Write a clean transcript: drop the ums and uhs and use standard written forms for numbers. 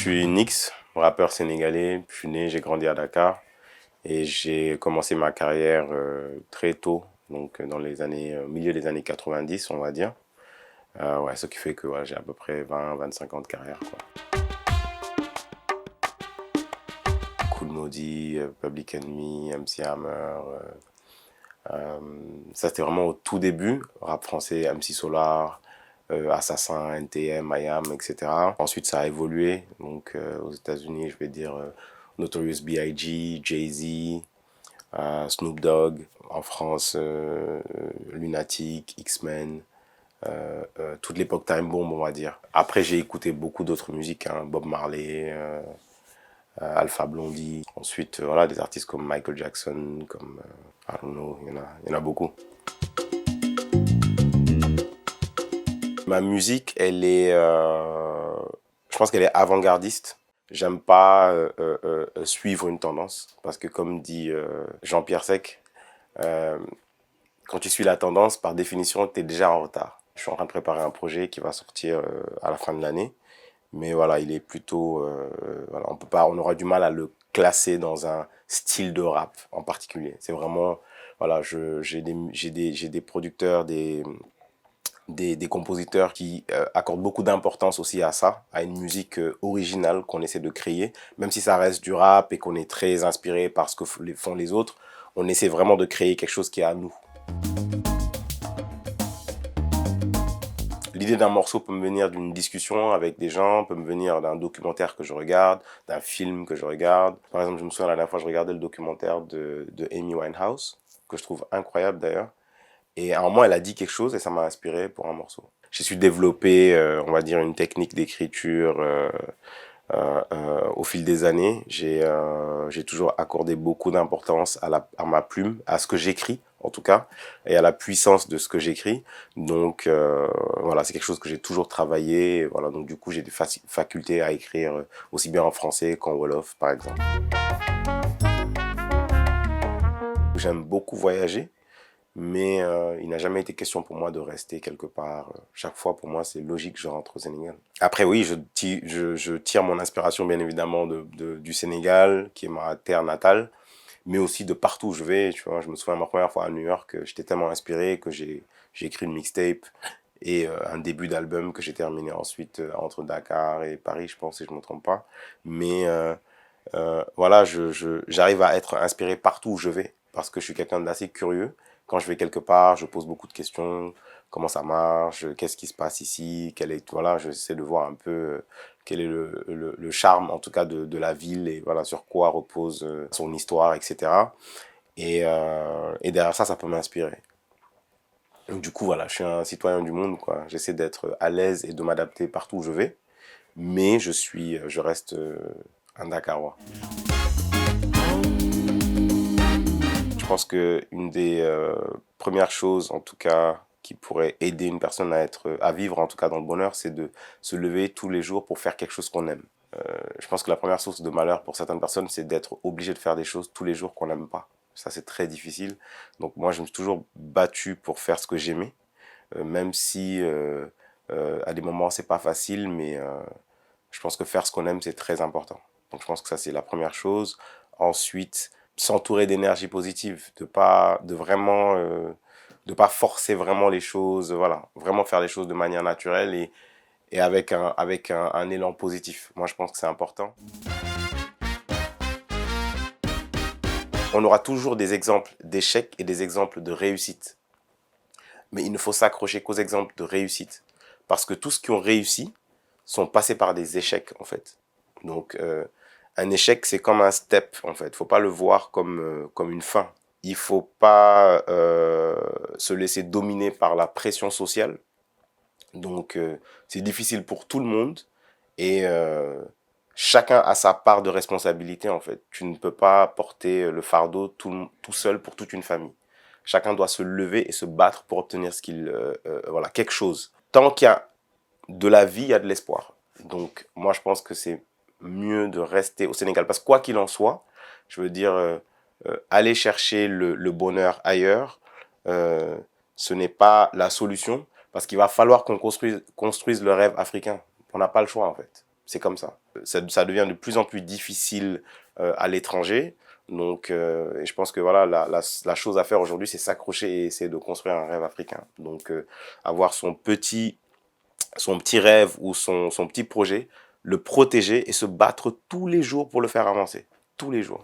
suis Nix, rappeur sénégalais. Je suis né, j'ai grandi à Dakar et j'ai commencé ma carrière très tôt, donc dans les années, milieu des années 90, on va dire. Ouais, ce qui fait que ouais, j'ai à peu près 20-25 ans de carrière, quoi. Kool Moody, Public Enemy, MC Hammer. Ça, c'était vraiment au tout début. Rap français, MC Solar, Assassin, NTM, IAM, etc. Ensuite, ça a évolué. Donc, aux États-Unis, je vais dire Notorious B.I.G., Jay-Z, Snoop Dogg. En France, Lunatic, X-Men, toute l'époque Time Bomb, on va dire. Après, j'ai écouté beaucoup d'autres musiques, hein, Bob Marley, Alpha Blondie. Ensuite, voilà, des artistes comme Michael Jackson, comme, I don't know, il y en a beaucoup. Ma musique, je pense qu'elle est avant-gardiste. J'aime pas suivre une tendance parce que comme dit Jean-Pierre Sec, euh, quand tu suis la tendance, par définition, tu es déjà en retard. Je suis en train de préparer un projet qui va sortir à la fin de l'année, mais voilà, il est plutôt, voilà, on aura du mal à le classer dans un style de rap en particulier. C'est vraiment, voilà, j'ai des producteurs, des compositeurs qui accordent beaucoup d'importance aussi à ça, à une musique originale qu'on essaie de créer. Même si ça reste du rap et qu'on est très inspiré par ce que font les autres, on essaie vraiment de créer quelque chose qui est à nous. L'idée d'un morceau peut me venir d'une discussion avec des gens, peut me venir d'un documentaire que je regarde, d'un film que je regarde. Par exemple, je me souviens la dernière fois, je regardais le documentaire de Amy Winehouse, que je trouve incroyable d'ailleurs. Et à un moment, elle a dit quelque chose et ça m'a inspiré pour un morceau. J'ai su développer, on va dire, une technique d'écriture au fil des années. J'ai toujours accordé beaucoup d'importance à ma plume, à ce que j'écris en tout cas, et à la puissance de ce que j'écris. Donc voilà, c'est quelque chose que j'ai toujours travaillé. Et voilà, donc du coup, j'ai des facultés à écrire aussi bien en français qu'en wolof, par exemple. J'aime beaucoup voyager. Mais il n'a jamais été question pour moi de rester quelque part. Chaque fois, pour moi, c'est logique que je rentre au Sénégal. Après, oui, je tire mon inspiration, bien évidemment, du Sénégal, qui est ma terre natale, mais aussi de partout où je vais. Tu vois, je me souviens ma première fois à New York, j'étais tellement inspiré que j'ai écrit une mixtape et un début d'album que j'ai terminé ensuite entre Dakar et Paris, je pense, si je ne me trompe pas. Mais voilà, j'arrive à être inspiré partout où je vais parce que je suis quelqu'un d'assez curieux. Quand je vais quelque part, je pose beaucoup de questions. Comment ça marche? Qu'est-ce qui se passe ici? Voilà, j'essaie de voir un peu quel est le charme, en tout cas, de la ville et voilà, sur quoi repose son histoire, etc. Et derrière ça, ça peut m'inspirer. Donc, du coup, voilà, je suis un citoyen du monde, quoi. J'essaie d'être à l'aise et de m'adapter partout où je vais. Mais je reste un Dakarois. Je pense que une des premières choses, en tout cas, qui pourrait aider une personne à vivre, en tout cas dans le bonheur, c'est de se lever tous les jours pour faire quelque chose qu'on aime. Je pense que la première source de malheur pour certaines personnes, c'est d'être obligé de faire des choses tous les jours qu'on n'aime pas. Ça, c'est très difficile. Donc moi, je me suis toujours battu pour faire ce que j'aimais, même si à des moments, c'est pas facile, mais je pense que faire ce qu'on aime, c'est très important. Donc je pense que ça, c'est la première chose. Ensuite, s'entourer d'énergie positive, de pas forcer vraiment les choses, voilà, vraiment faire les choses de manière naturelle et avec un élan positif. Moi, je pense que c'est important. On aura toujours des exemples d'échecs et des exemples de réussite. Mais il ne faut s'accrocher qu'aux exemples de réussite. Parce que tous ceux qui ont réussi sont passés par des échecs, en fait. Donc, un échec, c'est comme un step, en fait. Il ne faut pas le voir comme une fin. Il ne faut pas se laisser dominer par la pression sociale. Donc, c'est difficile pour tout le monde. Et chacun a sa part de responsabilité, en fait. Tu ne peux pas porter le fardeau tout seul pour toute une famille. Chacun doit se lever et se battre pour obtenir voilà, quelque chose. Tant qu'il y a de la vie, il y a de l'espoir. Donc, moi, je pense que c'est mieux de rester au Sénégal. Parce que quoi qu'il en soit, je veux dire, aller chercher le bonheur ailleurs, ce n'est pas la solution. Parce qu'il va falloir qu'on construise le rêve africain. On n'a pas le choix, en fait. c'est comme ça. Ça devient de plus en plus difficile à l'étranger. Donc, et je pense que voilà, la chose à faire aujourd'hui, c'est s'accrocher et essayer de construire un rêve africain. Donc, avoir son petit rêve ou son petit projet, le protéger et se battre tous les jours pour le faire avancer. Tous les jours.